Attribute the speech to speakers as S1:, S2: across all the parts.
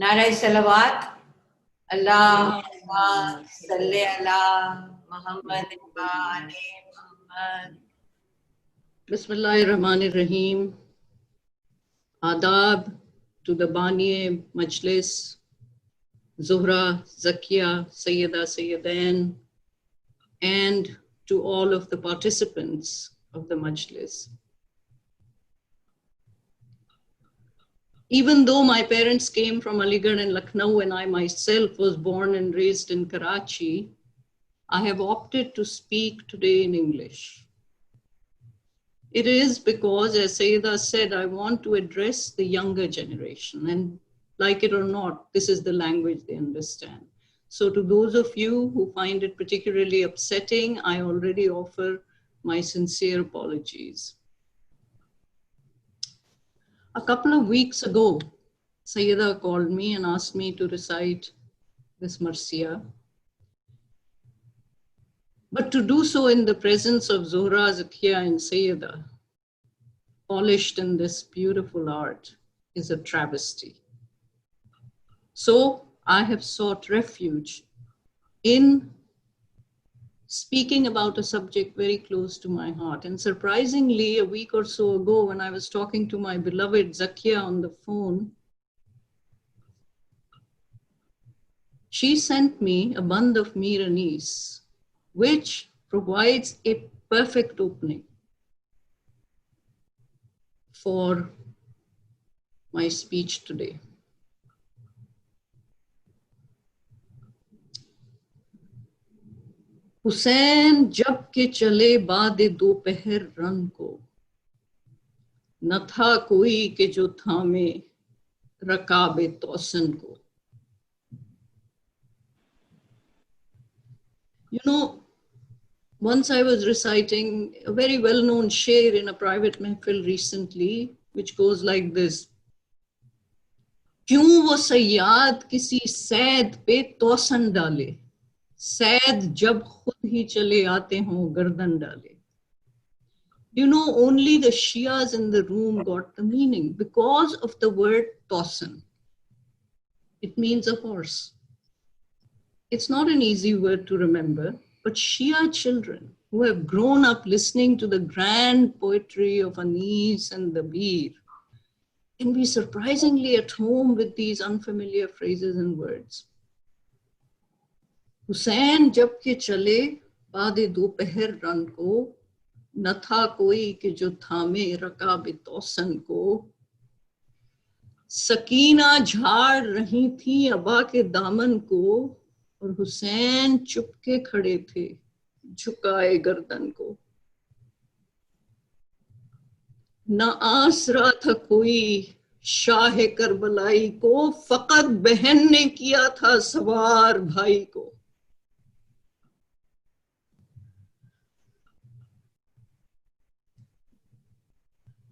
S1: नाराय सलावात अल्लाहुम्मा सल्ली अला मोहम्मद व आले Mohammad.
S2: Bismillahirrahmanirrahim. Adab to the Bani Majlis, Zuhra, Zakia, Sayyida, Sayyidain, and to all of the participants of the Majlis. Even though my parents came from Aligarh and Lucknow and I myself was born and raised in Karachi, I have opted to speak today in English. It is because, as Sayyida said, I want to address the younger generation, and like it or not, this is the language they understand. So to those of you who find it particularly upsetting, I already offer my sincere apologies. A couple of weeks ago, Sayyida called me and asked me to recite this Marsiya, but to do so in the presence of Zuhra, Zakia, and Sayyida, polished in this beautiful art, is a travesty. So I have sought refuge in speaking about a subject very close to my heart. And surprisingly, a week or so ago, when I was talking to my beloved Zakia on the phone, she sent me a band of Mir Anis, which provides a perfect opening for my speech today. Hussain जब के चले बाद दोपहर run को, न था कोई के जो थामे रकाबे तौसन को. You know, once I was reciting a very well-known sher in a private mehfil recently, which goes like this. क्यों वो सयाद किसी सैद पे तौसन डाले, सैद जब खुद ही चले आते हों गर्दन डाले. You know, only the Shias in the room got the meaning because of the word tausan. It means a horse. It's not an easy word to remember, but Shia children who have grown up listening to the grand poetry of Anis and the Bir can be surprisingly at home with these unfamiliar phrases and words. Hussain जब के चले बाद दोपहर run को, न था कोई कि जो थामे रकाबे तौसन को. सकीना झाड़ रही थी अबा के दामन को, और हुसैन चुपके खड़े थे झुकाए गर्दन को. न आसरा था कोई शाह करबलाई को, फकत बहन ने किया था सवार भाई को.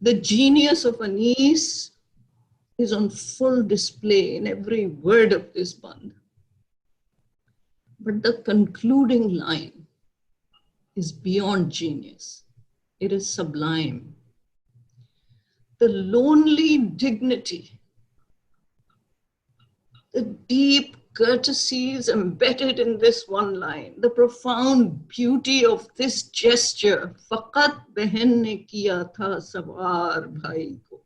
S2: The genius of Anis is on full display in every word of this band. But the concluding line is beyond genius. It is sublime. The lonely dignity, the deep courtesies embedded in this one line, the profound beauty of this gesture, faqat behan ne kiya tha sawar bhai ko.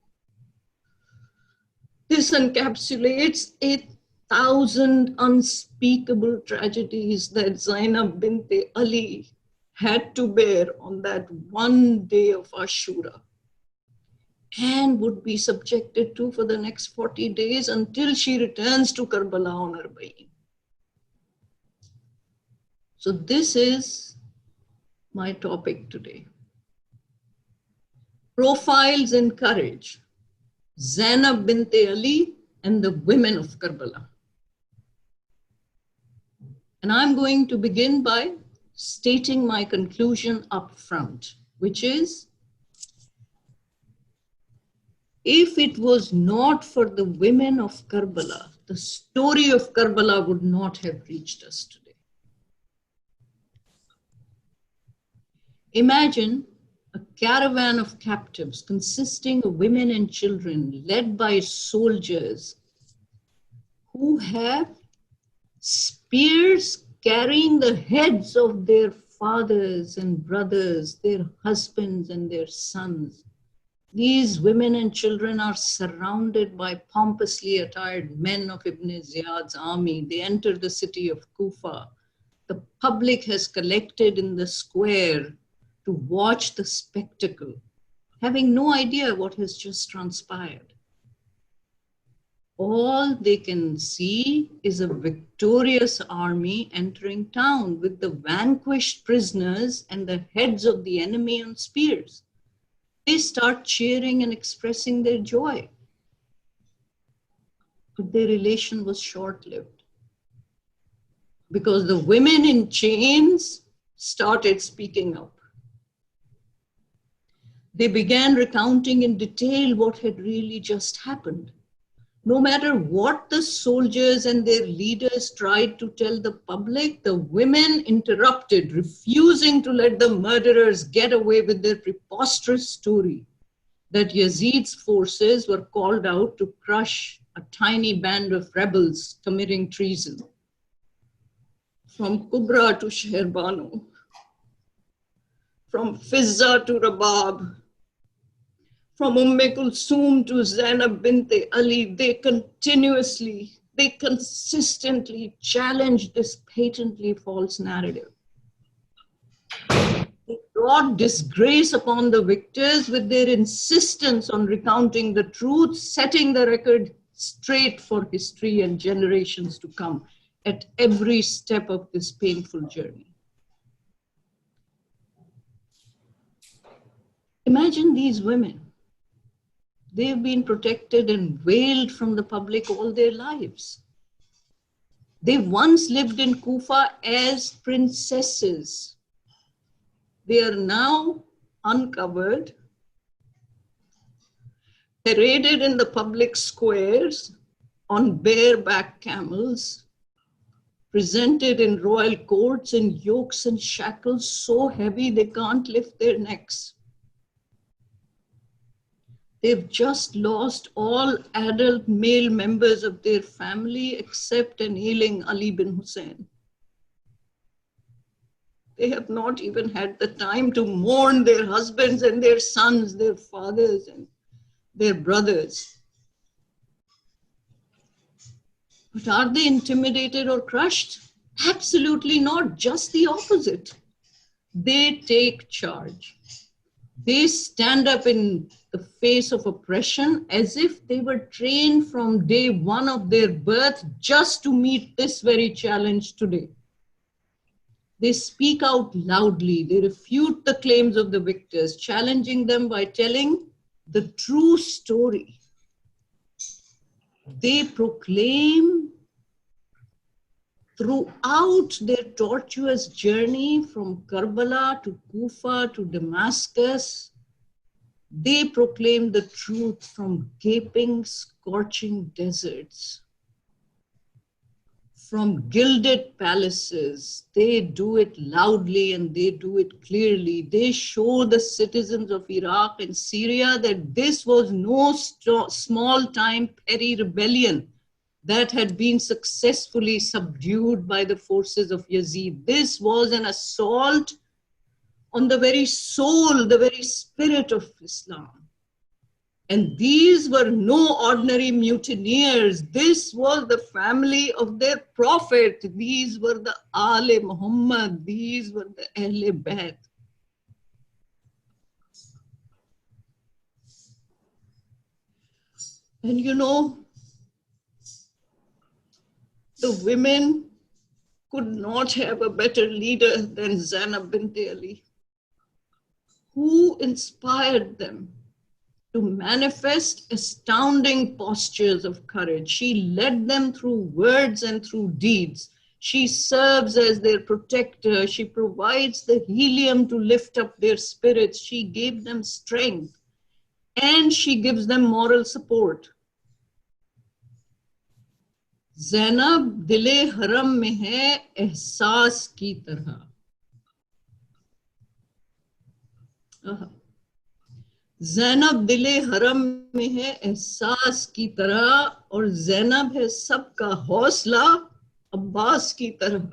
S2: This encapsulates 1,000 unspeakable tragedies that Zaineb binte Ali had to bear on that one day of Ashura, and would be subjected to for the next 40 days until she returns to Karbala on her way. So this is my topic today. Profiles in courage, Zaineb binte Ali and the women of Karbala. And I'm going to begin by stating my conclusion up front, which is, if it was not for the women of Karbala, the story of Karbala would not have reached us today. Imagine a caravan of captives consisting of women and children led by soldiers who have spears carrying the heads of their fathers and brothers, their husbands and their sons. These women and children are surrounded by pompously attired men of Ibn Ziyad's army. They enter the city of Kufa. The public has collected in the square to watch the spectacle, having no idea what has just transpired. All they can see is a victorious army entering town with the vanquished prisoners and the heads of the enemy on spears. They start cheering and expressing their joy. But their elation was short-lived, because the women in chains started speaking up. They began recounting in detail what had really just happened. No matter what the soldiers and their leaders tried to tell the public, the women interrupted, refusing to let the murderers get away with their preposterous story that Yazid's forces were called out to crush a tiny band of rebels committing treason. From Kubra to Sherbano, from Fizza to Rabab, from Kulsum to Zaineb binte Ali, they consistently challenged this patently false narrative. They brought disgrace upon the victors with their insistence on recounting the truth, setting the record straight for history and generations to come at every step of this painful journey. Imagine these women. They've been protected and veiled from the public all their lives. They once lived in Kufa as princesses. They are now uncovered, paraded in the public squares on bareback camels, presented in royal courts in yokes and shackles so heavy they can't lift their necks. They've just lost all adult male members of their family except an ailing Ali bin Hussein. They have not even had the time to mourn their husbands and their sons, their fathers and their brothers. But are they intimidated or crushed? Absolutely not, just the opposite. They take charge. They stand up in the face of oppression as if they were trained from day one of their birth just to meet this very challenge today. They speak out loudly. They refute the claims of the victors, challenging them by telling the true story. They proclaim throughout their tortuous journey from Karbala to Kufa to Damascus, they proclaim the truth from gaping, scorching deserts, from gilded palaces. They do it loudly and they do it clearly. They show the citizens of Iraq and Syria that this was no small-time petty rebellion that had been successfully subdued by the forces of Yazid. This was an assault on the very soul, the very spirit of Islam. And these were no ordinary mutineers. This was the family of their prophet. These were the Aale Muhammad. These were the Ahle Bayt. And you know, the women could not have a better leader than Zaineb binte Ali, who inspired them to manifest astounding postures of courage. She led them through words and through deeds. She serves as their protector. She provides the helium to lift up their spirits. She gave them strength, and she gives them moral support. Zainab dile haram mein hai ehsaas ki tarha. Zainab दिले हरम में है एहसास की तरह, और ज़ैनब है सबका हौसला अब्बास की तरह.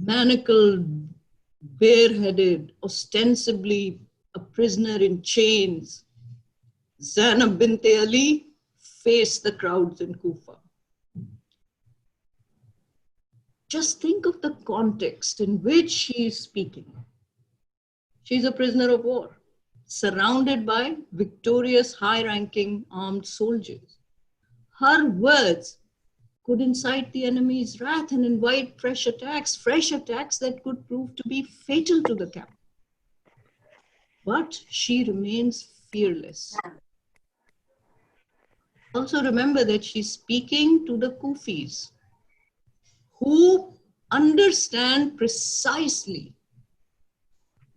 S2: Manacled, bareheaded, ostensibly a prisoner in chains, Zainab binte Ali faced the crowds in Kufa. Just think of the context in which she is speaking. She's a prisoner of war, surrounded by victorious, high-ranking armed soldiers. Her words could incite the enemy's wrath and invite fresh attacks that could prove to be fatal to the capital. But she remains fearless. Also remember that she's speaking to the Kufis, who understand precisely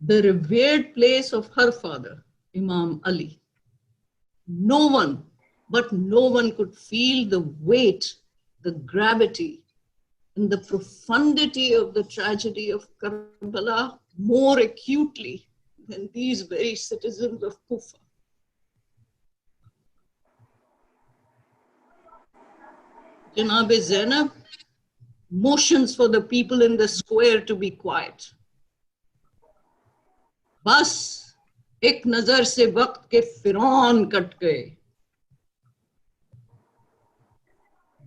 S2: the revered place of her father, Imam Ali. No one could feel the weight, the gravity, and the profundity of the tragedy of Karbala more acutely than these very citizens of Kufa. Janab Zainab motions for the people in the square to be quiet. बस एक नजर से वक्त के फिरौन cut गए.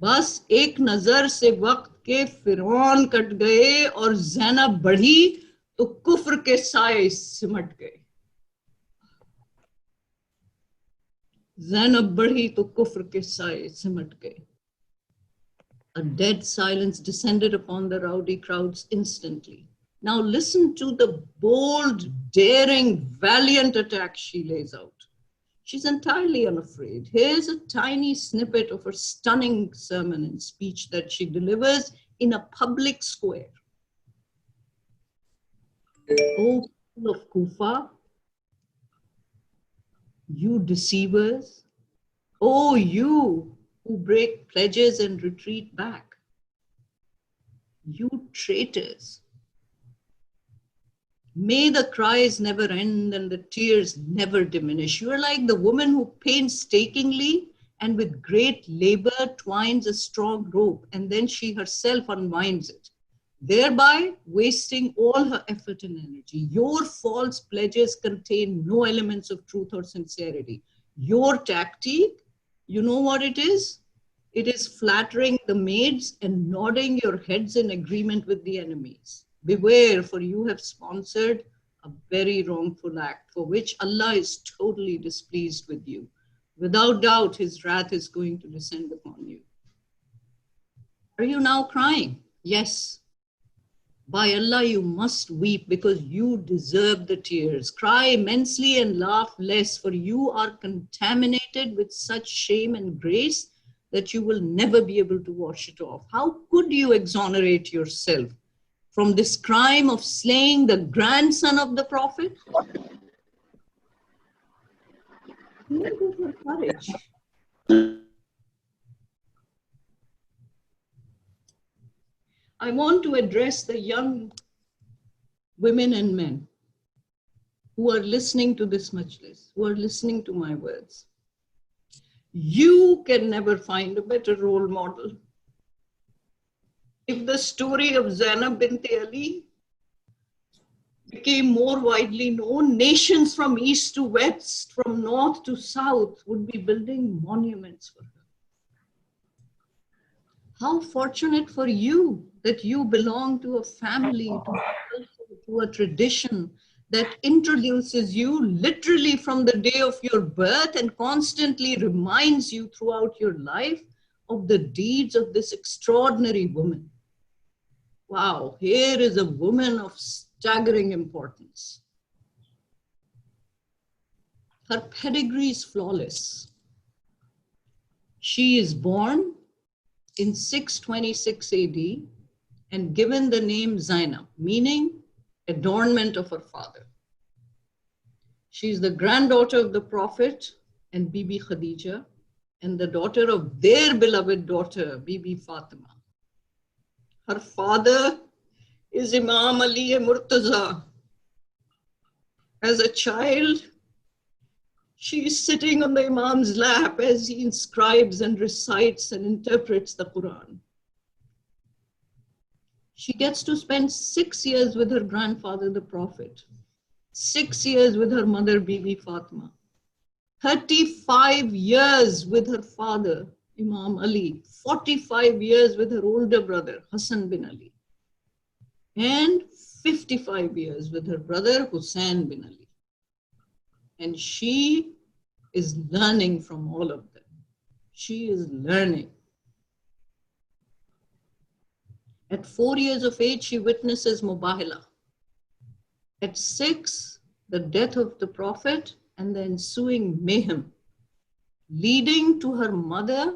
S2: बस एक नजर से वक्त के फिरौन कट गए, और ज़ैनब बढ़ी तो कुफ्र के साए सिमट गए. ज़ैनब बढ़ी तो कुफ्र के साए सिमट गए. A dead silence descended upon the rowdy crowds instantly. Now listen to the bold, daring, valiant attack she lays out. She's entirely unafraid. Here's a tiny snippet of her stunning sermon and speech that she delivers in a public square. O people of Kufa, you deceivers, O you who break pledges and retreat back, you traitors, may the cries never end and the tears never diminish. You are like the woman who painstakingly and with great labor twines a strong rope, and then she herself unwinds it, thereby wasting all her effort and energy. Your false pledges contain no elements of truth or sincerity. Your tactic, you know what it is? It is flattering the maids and nodding your heads in agreement with the enemies. Beware, for you have sponsored a very wrongful act for which Allah is totally displeased with you. Without doubt, his wrath is going to descend upon you. Are you now crying? Yes. By Allah, you must weep because you deserve the tears. Cry immensely and laugh less, for you are contaminated with such shame and grace that you will never be able to wash it off. How could you exonerate yourself from this crime of slaying the grandson of the Prophet? Think of her courage. I want to address the young women and men who are listening to this majlis, who are listening to my words. You can never find a better role model. If the story of Zainab binte Ali became more widely known, nations from east to west, from north to south would be building monuments for her. How fortunate for you that you belong to a family, to a culture, to a tradition that introduces you literally from the day of your birth and constantly reminds you throughout your life of the deeds of this extraordinary woman. Wow, here is a woman of staggering importance. Her pedigree is flawless. She is born in 626 AD and given the name Zainab, meaning adornment of her father. She is the granddaughter of the Prophet and Bibi Khadija. and the daughter of their beloved daughter, Bibi Fatima. Her father is Imam Ali Murtaza. As a child, she is sitting on the Imam's lap as he inscribes and recites and interprets the Quran. She gets to spend 6 years with her grandfather, the Prophet, 6 years with her mother, Bibi Fatima, 35 years with her father, Imam Ali, 45 years with her older brother, Hassan bin Ali, and 55 years with her brother, Hussein bin Ali. And she is learning from all of them. She is learning. At 4 years of age, she witnesses Mubahila. At 6, the death of the Prophet and the ensuing mayhem, leading to her mother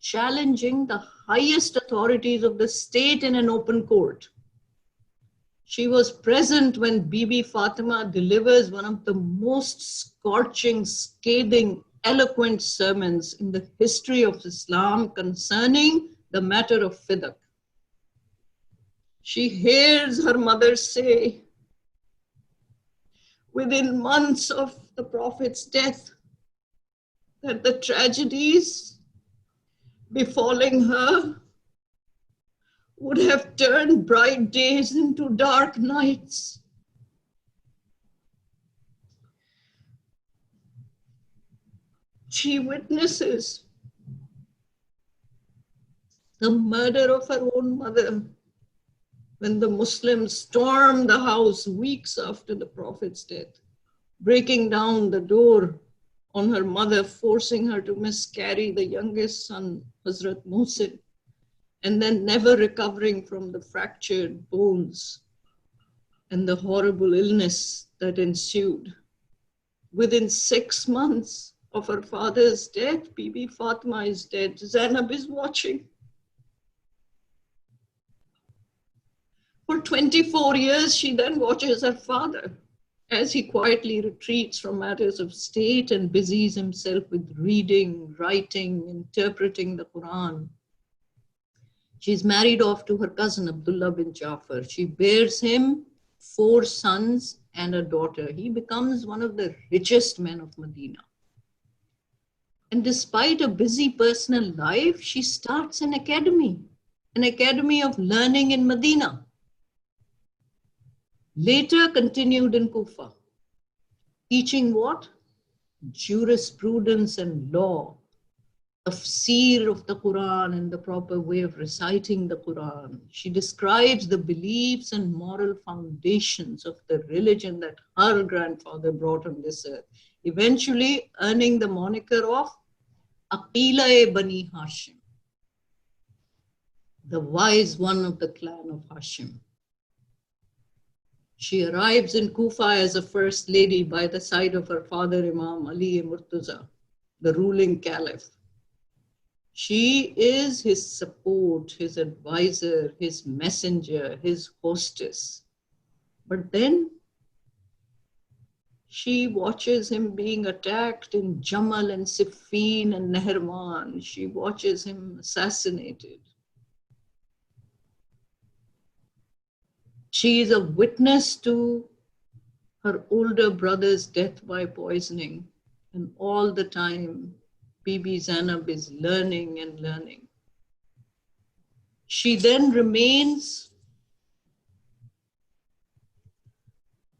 S2: challenging the highest authorities of the state in an open court. She was present when Bibi Fatima delivers one of the most scorching, scathing, eloquent sermons in the history of Islam concerning the matter of fidak. She hears her mother say, within months of the Prophet's death, that the tragedies befalling her would have turned bright days into dark nights. She witnesses the murder of her own mother when the Muslims stormed the house weeks after the Prophet's death, breaking down the door on her mother, forcing her to miscarry the youngest son, Hazrat Mohsin, and then never recovering from the fractured bones and the horrible illness that ensued. Within 6 months of her father's death, Bibi Fatima is dead. Zaineb is watching. For 24 years, she then watches her father as he quietly retreats from matters of state and busies himself with reading, writing, interpreting the Quran. She's married off to her cousin, Abdullah bin Jafar. She bears him 4 sons and a daughter. He becomes one of the richest men of Medina. And despite a busy personal life, she starts an academy of learning in Medina. Later continued in Kufa, teaching what? Jurisprudence and law, tafsir of the Quran and the proper way of reciting the Quran. She describes the beliefs and moral foundations of the religion that her grandfather brought on this earth, eventually earning the moniker of Aqila-e-Bani Hashim, the wise one of the clan of Hashim. She arrives in Kufa as a first lady by the side of her father, Imam Ali Murtaza, the ruling caliph. She is his support, his advisor, his messenger, his hostess. But then she watches him being attacked in Jamal and Siffin and Nahrawan. She watches him assassinated. She is a witness to her older brother's death by poisoning. And all the time, Bibi Zainab is learning and learning. She then remains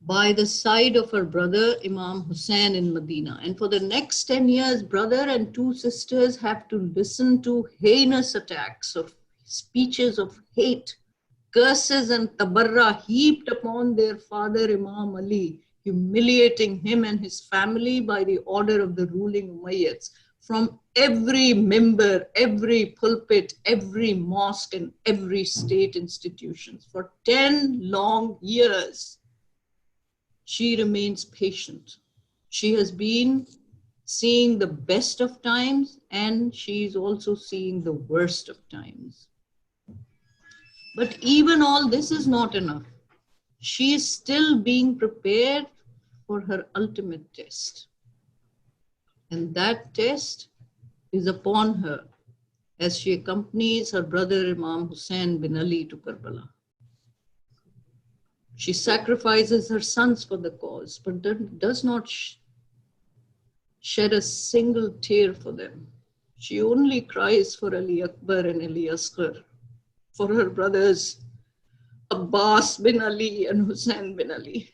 S2: by the side of her brother, Imam Hussein, in Medina. And for the next 10 years, brother and 2 sisters have to listen to heinous attacks of speeches of hate, curses and tabarra heaped upon their father, Imam Ali, humiliating him and his family by the order of the ruling Umayyads from every member, every pulpit, every mosque, and every state institution. For 10 long years, she remains patient. She has been seeing the best of times, and she's also seeing the worst of times. But even all this is not enough. She is still being prepared for her ultimate test. And that test is upon her as she accompanies her brother Imam Hussein bin Ali to Karbala. She sacrifices her sons for the cause, but does not shed a single tear for them. She only cries for Ali Akbar and Ali Asghar, for her brothers Abbas bin Ali and Hussein bin Ali.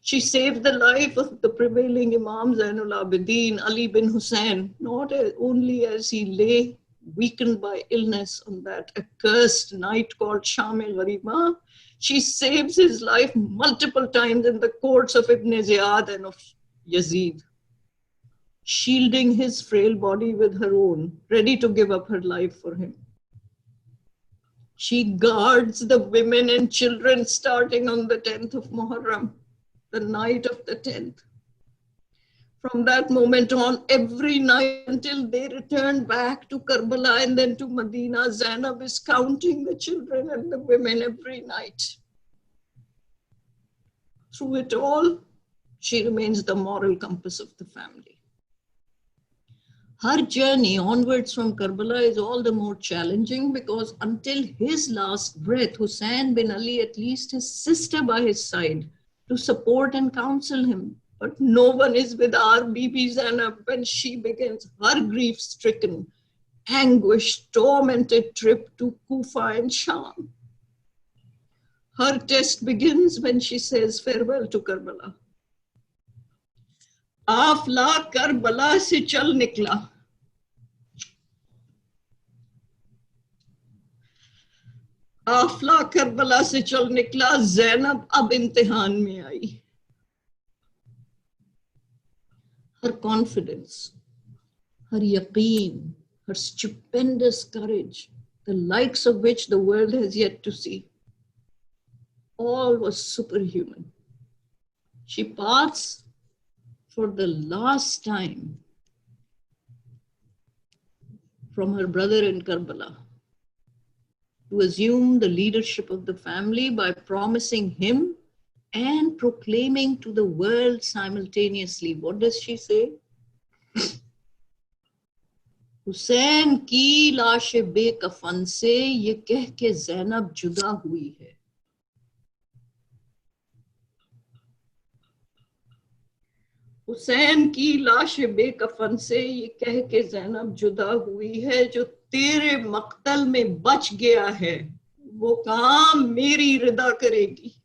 S2: She saved the life of the prevailing Imam Zainul Abidin, Ali bin Hussein, not only as he lay weakened by illness on that accursed night called Sham-e-Gharima, she saves his life multiple times in the courts of Ibn Ziyad and of Yazid, shielding his frail body with her own, ready to give up her life for him. She guards the women and children starting on the 10th of Muharram, the night of the 10th. From that moment on, every night until they return back to Karbala and then to Medina, Zainab is counting the children and the women every night. Through it all, she remains the moral compass of the family. Her journey onwards from Karbala is all the more challenging because until his last breath, Hussein bin Ali at least has sister by his side to support and counsel him. But no one is with our Bibi Zainab when she begins her grief-stricken, anguished, tormented trip to Kufa and Sham. Her test begins when she says farewell to Karbala. Afla Karbala se chal nikla. Afla Karbala se chal nikla, Zainab ab imtihan mein aayi. Her confidence, her yaqeen, her stupendous courage, the likes of which the world has yet to see, all was superhuman. She parts for the last time from her brother in Karbala to assume the leadership of the family by promising him and proclaiming to the world simultaneously. What does she say? Hussain की लाश बेकफन से ये कह के ज़ैनब जुदा हुई है. हुसैन की लाश बेकफन से ये कह के ज़ैनब जुदा हुई है, जो तेरे मक्तल में बच गया है वो काम मेरी रिदा करेगी.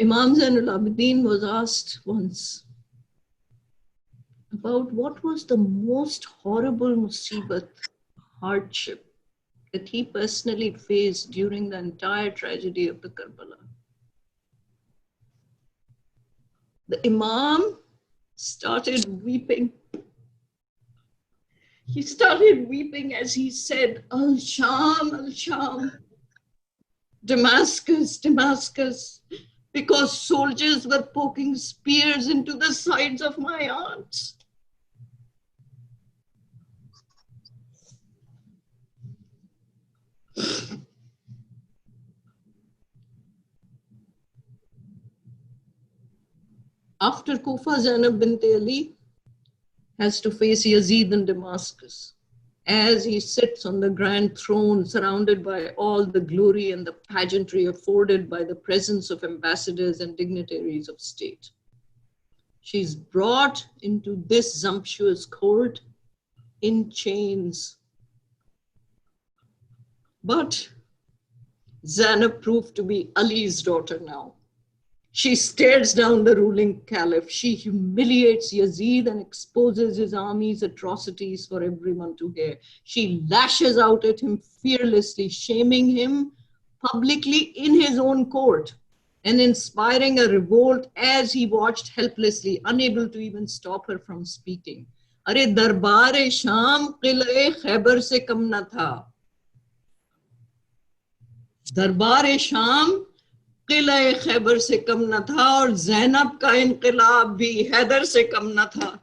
S2: Imam Zainul Abidin was asked once about what was the most horrible musibat, hardship that he personally faced during the entire tragedy of the Karbala. The Imam started weeping. He started weeping as he said, Al-Sham, Al-Sham, Damascus, Damascus, because soldiers were poking spears into the sides of my arms. After Kufa, Zainab binte Ali has to face Yazid in Damascus as he sits on the grand throne surrounded by all the glory and the pageantry afforded by the presence of ambassadors and dignitaries of state. She's brought into this sumptuous court in chains. But Zainab proved to be Ali's daughter now. She stares down the ruling caliph. She humiliates Yazid and exposes his army's atrocities for everyone to hear. She lashes out at him fearlessly, shaming him publicly in his own court and inspiring a revolt as he watched helplessly, unable to even stop her from speaking. Are darbar-e Sham qil'e Khaybar se kam na tha. Darbar-e Sham किले खैबर से कम न था और ज़ैनब का इनकलाब भी हैदर से कम न था.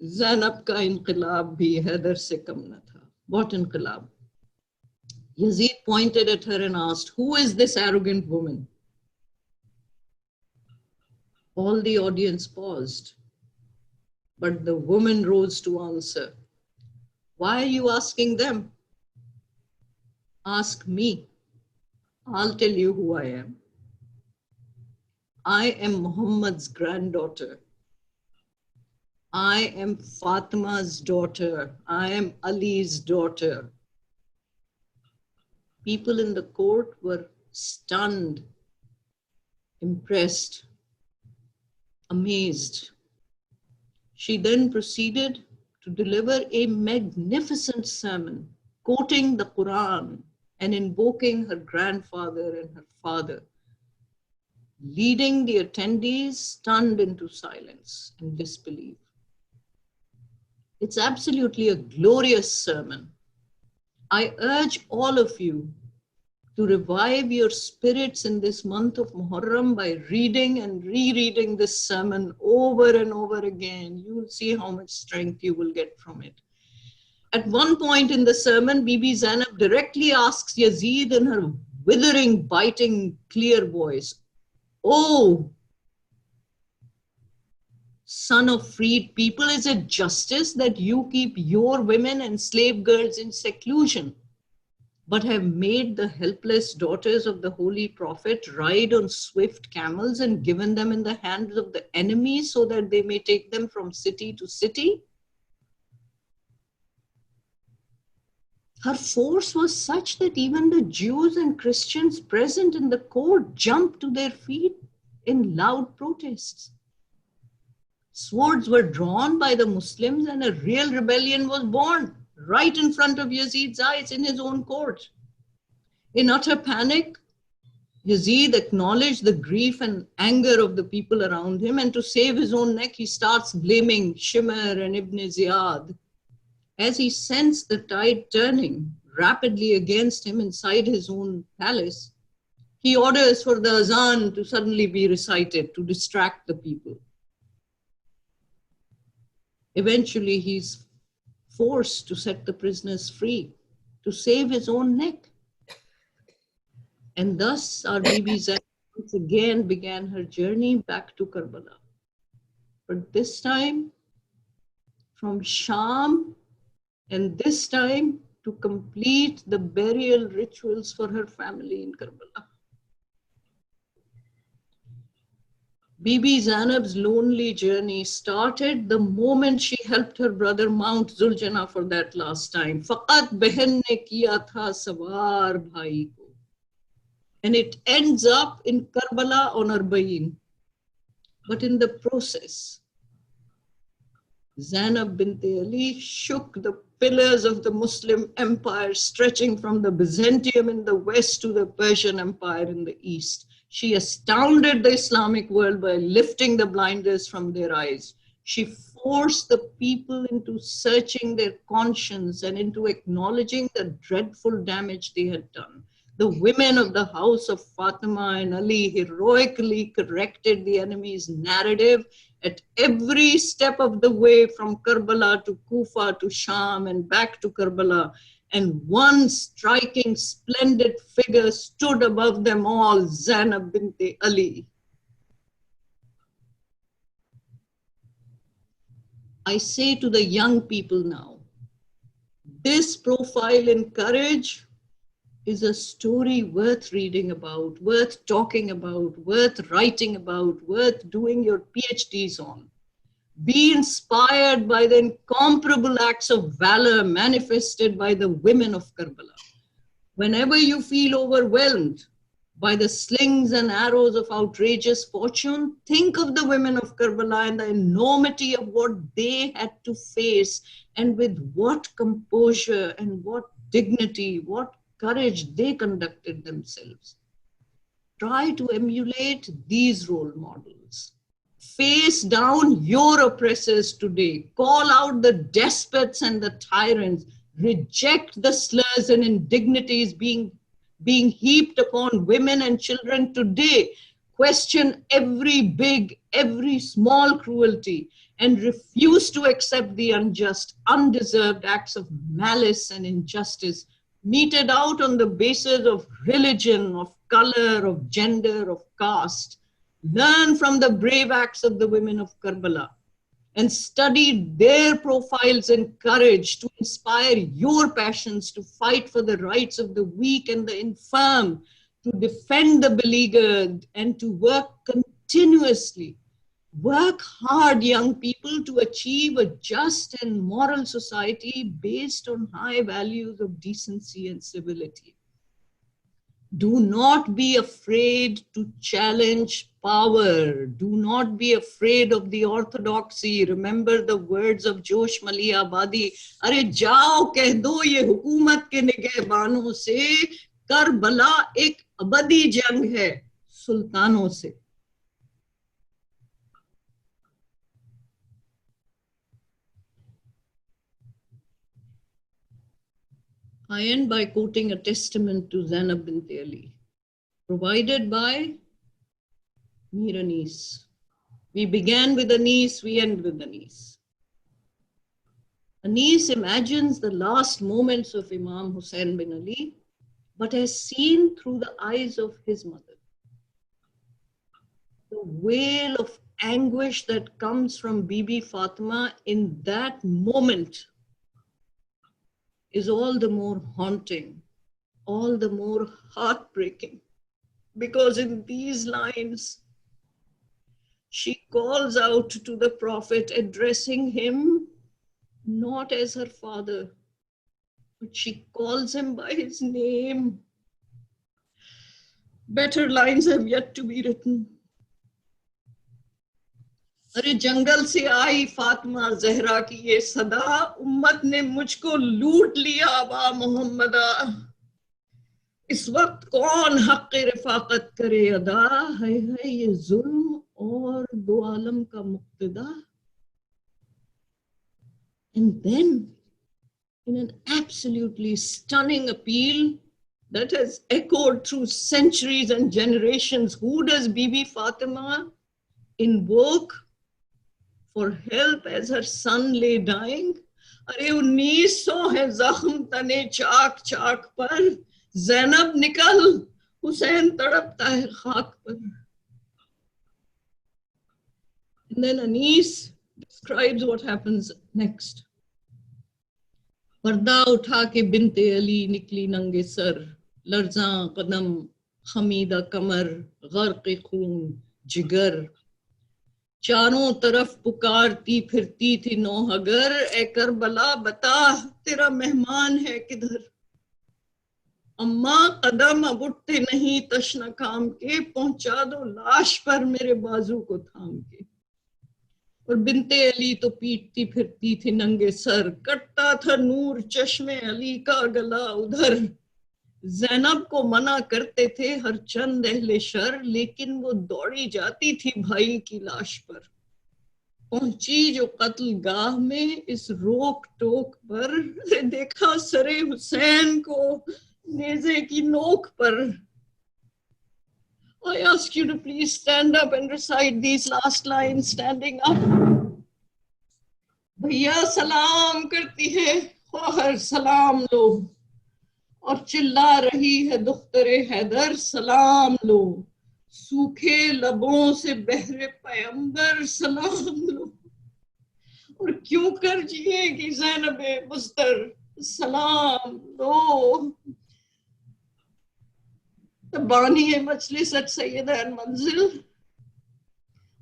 S2: ज़ैनब का इनकलाब भी हैदर से कम न था. What inqilab? Yazid pointed at her and asked, "Who is this arrogant woman?" All the audience paused, but the woman rose to answer. "Why are you asking them? Ask me. I'll tell you who I am. I am Muhammad's granddaughter. I am Fatima's daughter. I am Ali's daughter." People in the court were stunned, impressed, amazed. She then proceeded to deliver a magnificent sermon, quoting the Quran and invoking her grandfather and her father, leading the attendees stunned into silence and disbelief. It's absolutely a glorious sermon. I urge all of you to revive your spirits in this month of Muharram by reading and rereading this sermon over and over again. You will see how much strength you will get from it. At one point in the sermon, Bibi Zainab directly asks Yazid in her withering, biting, clear voice, "Oh, son of freed people, is it justice that you keep your women and slave girls in seclusion, but have made the helpless daughters of the Holy Prophet ride on swift camels and given them in the hands of the enemy so that they may take them from city to city?" Her force was such that even the Jews and Christians present in the court jumped to their feet in loud protests. Swords were drawn by the Muslims and a real rebellion was born right in front of Yazid's eyes in his own court. In utter panic, Yazid acknowledged the grief and anger of the people around him, and to save his own neck, he starts blaming Shimr and Ibn Ziyad. As he sensed the tide turning rapidly against him inside his own palace, he orders for the azan to suddenly be recited to distract the people. Eventually, he's forced to set the prisoners free to save his own neck. And thus, our Bibi Zainab once again began her journey back to Karbala. But this time from Sham, and this time to complete the burial rituals for her family in Karbala. Bibi Zainab's lonely journey started the moment she helped her brother mount Zuljana for that last time. Faqat behan ne kiya tha sawar bhai ko. And it ends up in Karbala on Arbaeen. But in the process, Zainab binte Ali shook the pillars of the Muslim empire stretching from the Byzantium in the west to the Persian Empire in the east. She astounded the Islamic world by lifting the blinders from their eyes. She forced the people into searching their conscience and into acknowledging the dreadful damage they had done. The women of the house of Fatima and Ali heroically corrected the enemy's narrative at every step of the way, from Karbala to Kufa to Sham and back to Karbala. And one striking, splendid figure stood above them all, Zainab binte Ali. I say to the young people now, this profile in courage is a story worth reading about, worth talking about, worth writing about, worth doing your PhDs on. Be inspired by the incomparable acts of valor manifested by the women of Karbala. Whenever you feel overwhelmed by the slings and arrows of outrageous fortune, think of the women of Karbala and the enormity of what they had to face, and with what composure and what dignity, what courage they conducted themselves. Try to emulate these role models. Face down your oppressors today. Call out the despots and the tyrants. Reject the slurs and indignities being heaped upon women and children today. question every big, every small cruelty, and refuse to accept the unjust, undeserved acts of malice and injustice meted out on the basis of religion, of color, of gender, of caste. Learn from the brave acts of the women of Karbala and study their profiles and courage to inspire your passions to fight for the rights of the weak and the infirm, to defend the beleaguered, and to work continuously. Work hard, young people, to achieve a just and moral society based on high values of decency and civility. Do not be afraid to challenge power. Do not be afraid of the orthodoxy. Remember the words of Josh Malia Abadi. अरे जाओ कह दो ये हुकूमत के निगहबानों से, Karbala एक अबदी जंग है सुल्तानों से. I end by quoting a testament to Zaineb binte Ali, provided by Mir Anis. We began with Anis, we end with Anis. Anis imagines the last moments of Imam Hussein bin Ali, but has seen through the eyes of his mother. The wail of anguish that comes from Bibi Fatima in that moment is all the more haunting, all the more heartbreaking, because in these lines, she calls out to the Prophet, addressing him not as her father, but she calls him by his name. Better lines have yet to be written. अरे जंगल से आई फातिमा जहरा की ये सदा, उम्मत ने मुझको लूट लिया बा मोहम्मदा. इस वक्त कौन हक़ रिफाकत करे अदा, है ये जुल्म और दो आलम का मुक्तदा. And then, in an absolutely stunning appeal that has echoed through centuries and generations, who does Bibi Fatima invoke for help as her son lay dying? अरे 1900 है जख्म तने चाक चाक पर, ज़ैनब निकल हुसैन तड़पता है खाक पर. And then Anis describes what happens next. पर्दा उठा के बिनते अली निकली नंगे सर, लर्ज़ां कदम खमीदा कमर, गर्क़ खून जिगर. चारों तरफ पुकारती फिरती थी नौहगर, ए करबला बता तेरा मेहमान है किधर. अम्मा कदम अब उठते नहीं तशना काम के, पहुंचा दो लाश पर मेरे बाजू को थाम के. और बिनते अली तो पीटती फिरती थी नंगे सर, कटता था नूर चश्मे अली का गला उधर. ज़ैनब को मना करते थे हर चंद अहले शर, लेकिन वो दौड़ी जाती थी भाई की लाश पर. पहुंची जो कत्ल गाह में इस रोक टोक पर, देखा सरे हुसैन को नेज़े की नोक पर. I ask you to please stand up and recite these last lines standing up. भैया सलाम करती है ख्वाहर सलाम लो, और चिल्ला रही है दुख्तरे हैदर सलाम लो. सूखे लबों से बहरे पैगंबर सलाम लो, और क्यों कर जिएगी ज़ैनबे बुस्तर सलाम लो. The Bani Majlis at Sayyida and Manzil,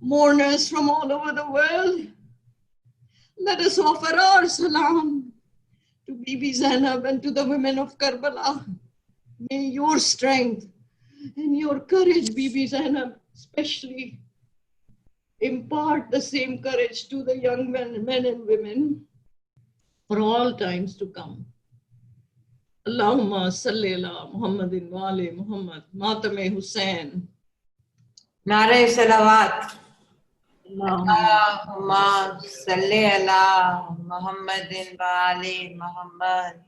S2: mourners from all over the world, let us offer our salam to Bibi Zainab and to the women of Karbala. May your strength and your courage, Bibi Zainab, especially impart the same courage to the young men and women for all times to come. Allahumma salli ala Muhammadin wa ali Muhammad, Matame Hussain.
S1: नारे सलावत.
S2: Allahumma
S1: Allahumma salli ala Muhammadin wa ali Muhammad.